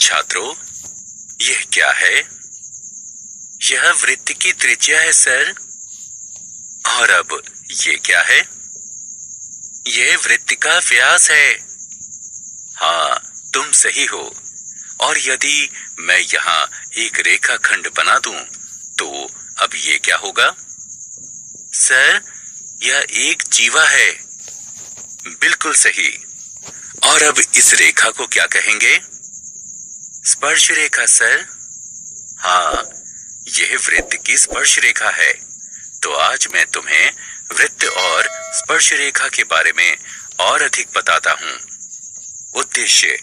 छात्रों, यह क्या है? यह वृत्त की त्रिज्या है सर। और अब ये क्या है? यह वृत्त का व्यास है। हाँ, तुम सही हो। और यदि मैं यहाँ एक रेखाखंड बना दूं, तो अब ये क्या होगा? सर, यह एक जीवा है। बिल्कुल सही। और अब इस रेखा को क्या कहेंगे? स्पर्श रेखा सर। हाँ, यह वृत्त की स्पर्श रेखा है। तो आज मैं तुम्हें वृत्त और स्पर्श रेखा के बारे में और अधिक बताता हूँ। उद्देश्य: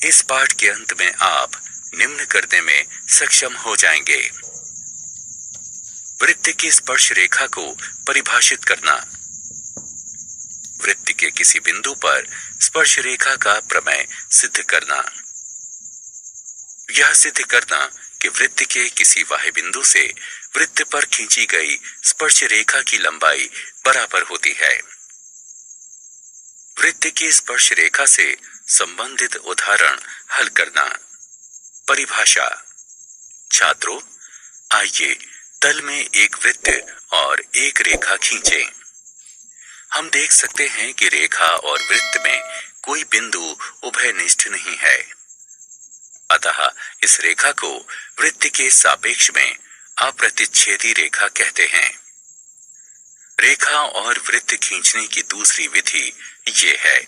इस पाठ के अंत में आप निम्न करने में सक्षम हो जाएंगे। वृत्त की स्पर्श रेखा को परिभाषित करना। वृत्त के किसी बिंदु पर स्पर्श रेखा का प्रमेय सिद्ध करना। यह सिद्ध करना कि वृत्त के किसी बाह्य बिंदु से वृत्त पर खींची गई स्पर्श रेखा की लंबाई बराबर होती है। वृत्त की स्पर्श रेखा से संबंधित उदाहरण हल करना। परिभाषा: छात्रों, आइए तल में एक वृत्त और एक रेखा खींचें। हम देख सकते हैं कि रेखा और वृत्त में कोई बिंदु उभयनिष्ठ नहीं है। अतः इस रेखा को वृत्त के सापेक्ष में अप्रतिच्छेदी रेखा कहते हैं। रेखा और वृत्त खींचने की दूसरी विधि ये है।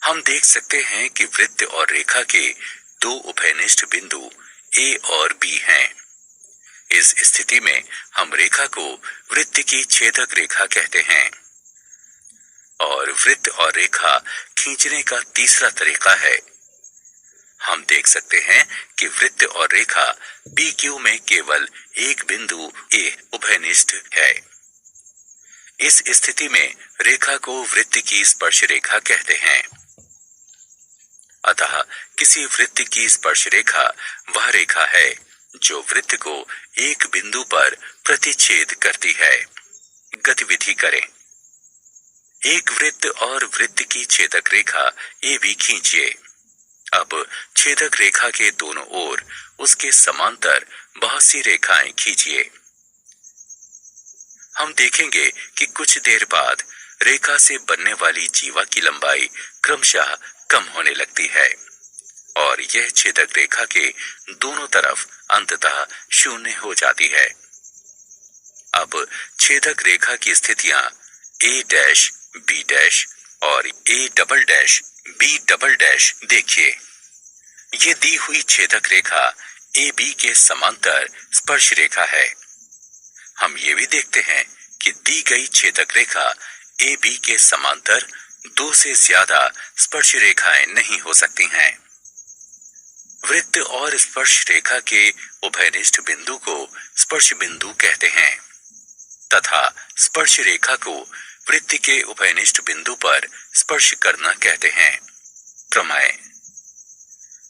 हम देख सकते हैं कि वृत्त और रेखा के दो उभयनिष्ठ बिंदु A और B हैं। इस स्थिति में हम रेखा को वृत्त की छेदक रेखा कहते हैं। और वृत्त और रेखा खींचने का तीसरा तरीका है। हम देख सकते हैं कि वृत्त और रेखा PQ में केवल एक बिंदु A उभयनिष्ठ है। इस स्थिति में रेखा को वृत्त की स्पर्श रेखा कहते हैं। अतः किसी वृत्त की स्पर्श रेखा वह रेखा है जो वृत्त को एक बिंदु पर प्रतिच्छेद करती है। गतिविधि करें। एक वृत्त और वृत्त की छेदक रेखा AB खींचिए। अब छेदक रेखा के दोनों ओर उसके समांतर बहुत सी रेखाएं खींचिए। हम देखेंगे कि कुछ देर बाद रेखा से बनने वाली जीवा की लंबाई क्रमशः कम होने लगती है और यह छेदक रेखा के दोनों तरफ अंततः शून्य हो जाती है। अब छेदक रेखा की स्थितियां A' B' और A', B' देखिए। ये दी हुई छेदक रेखा AB के समांतर स्पर्श रेखा है। हम ये भी देखते हैं कि दी गई छेदक रेखा AB के समांतर दो से ज्यादा स्पर्श रेखाएं नहीं हो सकती हैं। वृत्त और स्पर्श रेखा के उभयनिष्ठ बिंदु को स्पर्श बिंदु कहते हैं तथा स्पर्श रेखा को वृत्त के उभयनिष्ठ बिंदु पर स्पर्श करना कहते हैं। प्रमेय: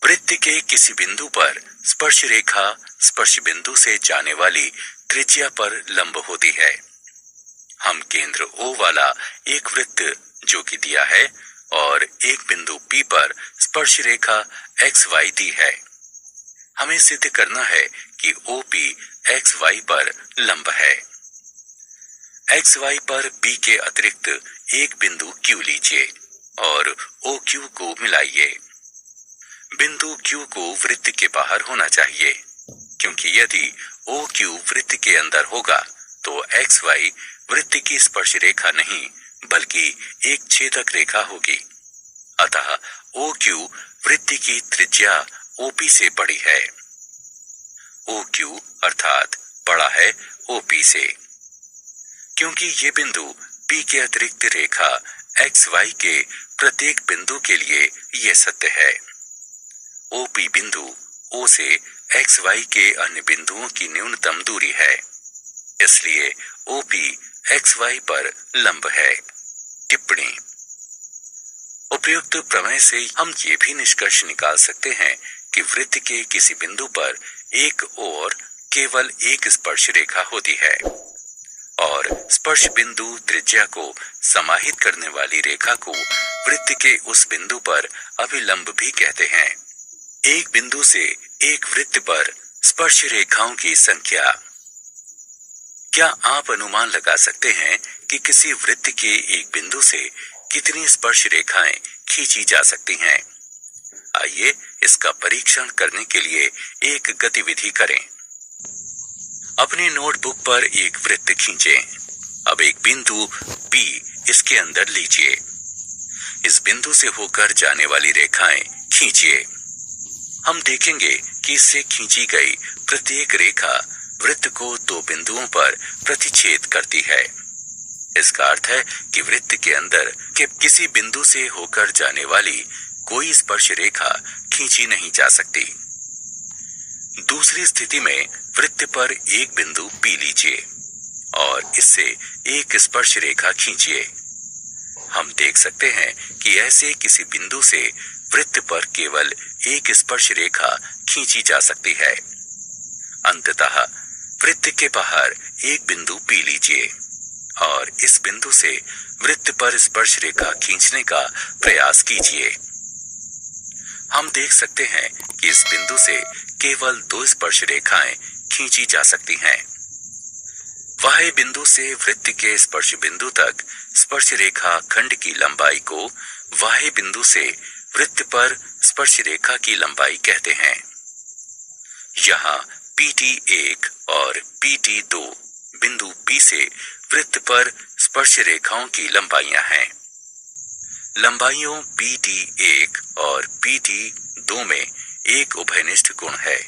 वृत्त के किसी बिंदु पर स्पर्श रेखा स्पर्श बिंदु से जाने वाली त्रिज्या पर लंब होती है। हम केंद्र O वाला एक वृत्त जो कि दिया है और एक बिंदु P पर स्पर्श रेखा XY दी है। हमें सिद्ध करना है कि OP XY पर लंब है। XY पर P के अतिरिक्त एक बिंदु Q लीजिए और OQ को मिलाइए। बिंदु Q को वृत्त के बाहर होना चाहिए, क्योंकि यदि OQ वृत्त के अंदर होगा तो XY वृत्त की स्पर्श रेखा नहीं बल्कि एक छेदक रेखा होगी। अतः OQ वृत्त की त्रिज्या OP से बड़ी है। OQ अर्थात बड़ा है OP से। क्योंकि ये बिंदु P के अतिरिक्त रेखा XY के प्रत्येक बिंदु के लिए ये सत्य है। OP बिंदु O से XY के अन्य बिंदुओं की न्यूनतम दूरी है, इसलिए OP XY पर लंब है। टिप्पणी: उपयुक्त प्रमेय से हम ये भी निष्कर्ष निकाल सकते हैं कि वृत्त के किसी बिंदु पर एक और केवल एक स्पर्श रेखा होती है। और स्पर्श बिंदु त्रिज्या को समाहित करने वाली रेखा को वृत्त के उस बिंदु पर अभिलंब भी कहते हैं। एक बिंदु से एक वृत्त पर स्पर्श रेखाओं की संख्या। क्या आप अनुमान लगा सकते हैं कि किसी वृत्त के एक बिंदु से कितनी स्पर्श रेखाएं खींची जा सकती हैं? आइए इसका परीक्षण करने के लिए एक गतिविधि करें। अपनी नोटबुक पर एक वृत्त खींचें। अब एक बिंदु P इसके अंदर लीजिए। इस बिंदु से होकर जाने वाली रेखाएं खींचिए। हम देखेंगे कि इससे खींची गई प्रत्येक रेखा वृत्त को दो बिंदुओं पर प्रतिच्छेद करती है। इसका अर्थ है कि वृत्त के अंदर के किसी बिंदु से होकर जाने वाली कोई स्पर्श रेखा खींची नहीं जा सकती। दूसरी स्थिति में वृत्त पर एक बिंदु P लीजिए और इससे एक स्पर्श रेखा खींचिए। हम देख सकते हैं कि ऐसे किसी बिंदु से वृत्त पर केवल एक स्पर्श रेखा खींची जा सकती है। अंततः वृत्त के बाहर एक बिंदु P लीजिए और इस बिंदु से वृत्त पर स्पर्श रेखा खींचने का प्रयास कीजिए। हम देख सकते हैं कि इस बिंदु से केवल दो स्पर्श रेखाएं खींची जा सकती हैं। बाह्य बिंदु से वृत्त के स्पर्श बिंदु तक स्पर्श रेखा खंड की लंबाई को बाह्य बिंदु से वृत्त पर स्पर्श रेखा की लंबाई कहते हैं। यहाँ PT1 और PT2 बिंदु P से वृत्त पर स्पर्श रेखाओं की लंबाइयां हैं। लंबाइयों PT1 और PT2 में एक उभयनिष्ठ गुण है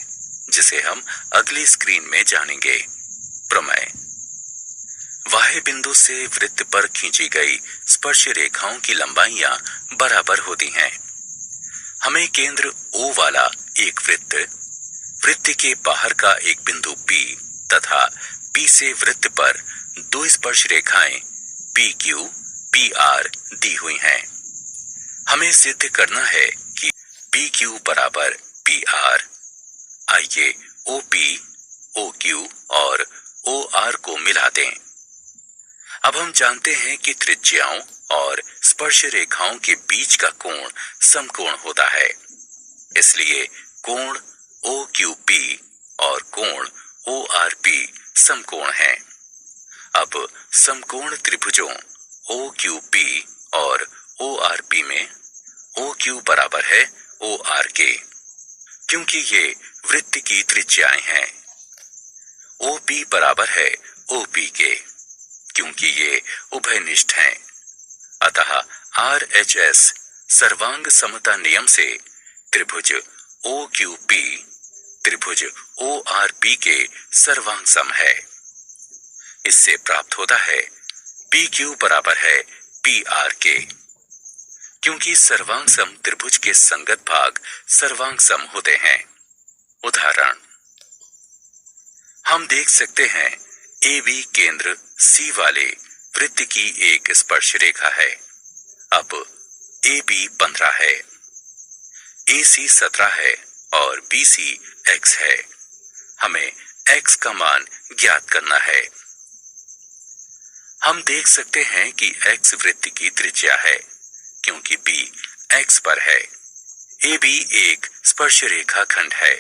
जिसे हम अगली स्क्रीन में जानेंगे। प्रमेय। बाह्य बिंदु से वृत्त पर खींची गई स्पर्श रेखाओं की लंबाइयां बराबर होती हैं। हमें केंद्र O वाला एक वृत्त के बाहर का एक बिंदु P तथा P से वृत्त पर दो स्पर्श रेखाएं PQ, PR दी हुई हैं। हमें सिद्ध करना है कि PQ बराबर PR। आइए OP, OQ और OR को मिला दें। अब हम जानते हैं कि त्रिज्याओं और स्पर्श रेखाओं के बीच का कोण समकोण होता है। इसलिए कोण OQP और कोण ORP समकोण हैं। अब समकोण त्रिभुजों OQP और ORP में OQ बराबर है OR के, क्योंकि ये वृत्त की त्रिज्याएं हैं। OP बराबर है OP के, क्योंकि ये उभयनिष्ठ हैं। अतः RHS सर्वांग समता नियम से त्रिभुज OQP त्रिभुज ORP के सर्वांग सम है। इससे प्राप्त होता है PQ बराबर है PR के, क्योंकि सर्वांग सम त्रिभुज के संगत भाग सर्वांग सम होते हैं। उदाहरण, हम देख सकते हैं AB केंद्र C वाले वृत्त की एक स्पर्श रेखा है। अब AB 15 है, AC 17 है और BC X है। हमें X का मान ज्ञात करना है। हम देख सकते हैं कि X वृत्त की त्रिज्या है, क्योंकि B X पर है। AB एक स्पर्श रेखा खंड है,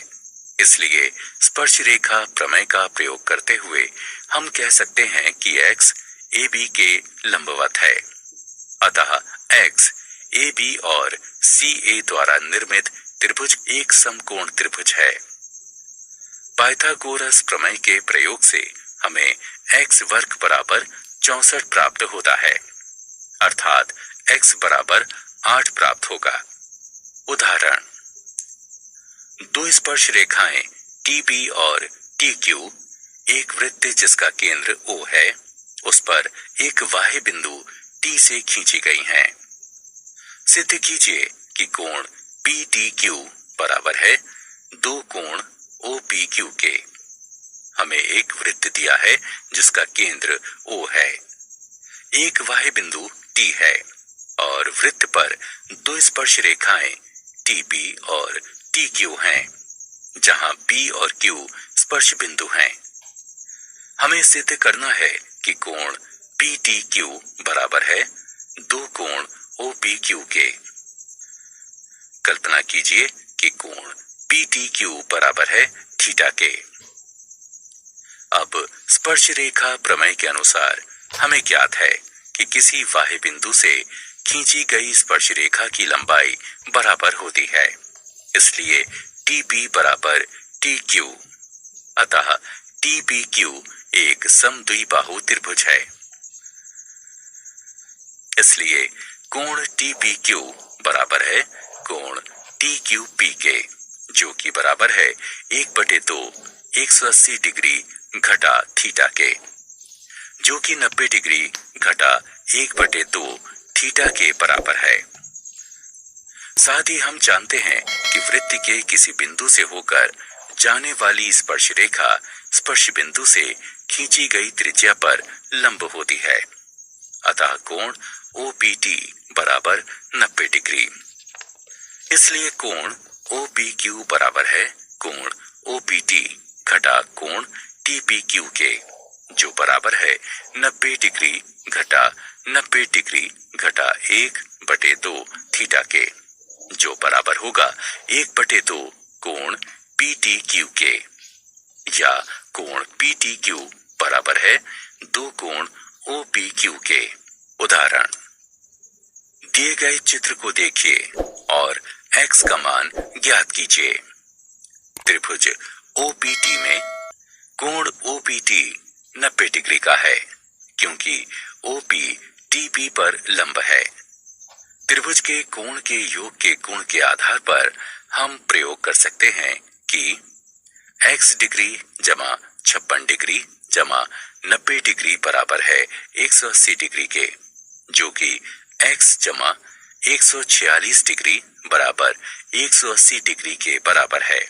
इसलिए स्पर्श रेखा प्रमेय का प्रयोग करते हुए हम कह सकते हैं कि X AB के लंबवत है। अतः X AB और CA द्वारा निर्मित त्रिभुज एक समकोण त्रिभुज है। पाइथागोरस प्रमेय के प्रयोग से हमें x वर्ग बराबर 64 प्राप्त होता है, अर्थात x बराबर 8 प्राप्त होगा। उदाहरण, दो स्पर्श रेखाएं TB और TQ एक वृत्त जिसका केंद्र O है, उस पर एक बाह्य बिंदु T से खींची गई हैं। सिद्ध कीजिए कि कोण PTQ बराबर है दो कोण OPQ के। हमें एक वृत्त दिया है जिसका केंद्र O है, एक बाह्य बिंदु T है और वृत्त पर दो स्पर्श रेखाएं TP और TQ हैं, जहां P और Q स्पर्श बिंदु हैं। हमें सिद्ध करना है कि कोण PTQ बराबर है दो कोण OPQ के। कल्पना कीजिए कि कोण PTQ बराबर है थीटा के। अब स्पर्श रेखा प्रमेय के अनुसार हमें ज्ञात है कि किसी बाह्य बिंदु से खींची गई स्पर्श रेखा की लंबाई बराबर होती है, इसलिए TP बराबर TQ। अतः TPQ एक समद्विबाहु त्रिभुज है। इसलिए कोण TPQ बराबर है कोण TQP के, जो कि बराबर है 1/2 180 डिग्री घटा थीटा के, जो कि 90 डिग्री घटा 1/2 थीटा के बराबर है। साथ ही हम जानते हैं कि वृत्त के किसी बिंदु से होकर जाने वाली स्पर्श रेखा स्पर्श बिंदु से खींची गई त्रिज्या पर लंब होती है। अतः कोण OPT बराबर 90 डिग्री। इसलिए कोण OPQ बराबर है कोण OPT घटा कोण TPQ के, जो बराबर है 90 डिग्री घटा 90 डिग्री घटा 1/2 थीटा के, जो बराबर होगा 1/2 कोण PTQ के, या कोण PTQ बराबर है 2 कोण OPQ के। उदाहरण, दिए गए चित्र को देखिए और x का मान ज्ञात कीजिए। त्रिभुज OPT में कोण OPT 90 डिग्री का है, क्योंकि OP TP पर लंब है। त्रिभुज के कोण के योग के गुण के आधार पर हम प्रयोग कर सकते हैं कि x डिग्री जमा 56 डिग्री जमा 90 डिग्री बराबर है 180 डिग्री के, जो कि x जमा 146 डिग्री बराबर 180 डिग्री के बराबर है।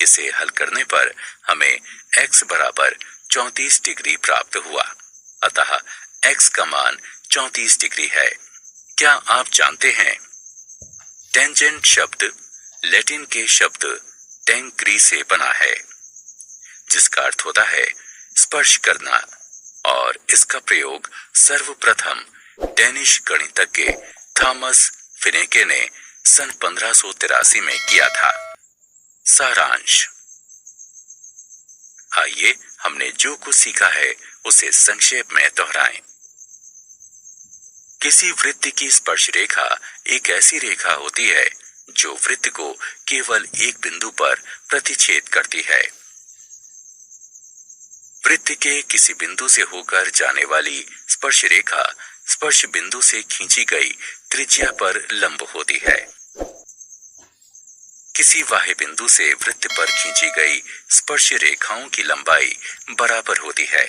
इसे हल करने पर हमें x बराबर 34 डिग्री प्राप्त हुआ। अतः x का मान 34 डिग्री है। क्या आप जानते हैं, टेंजेंट शब्द लैटिन के शब्द टेंक्री से बना है, जिसका अर्थ होता है स्पर्श करना, और इसका प्रयोग सर्वप्रथम डेनिश गणितज्ञ थॉमस फिनेके ने सन 1583 में किया था। सारांश, आइए हमने जो कुछ सीखा है उसे संक्षेप में दोहराएं। किसी वृत्त की स्पर्श रेखा एक ऐसी रेखा होती है जो वृत्त को केवल एक बिंदु पर प्रतिच्छेद करती है। वृत्त के किसी बिंदु से होकर जाने वाली स्पर्श रेखा स्पर्श बिंदु से खींची गई त्रिज्या पर लंब होती है। किसी बाह्य बिंदु से वृत्त पर खींची गई स्पर्श रेखाओं की लंबाई बराबर होती है।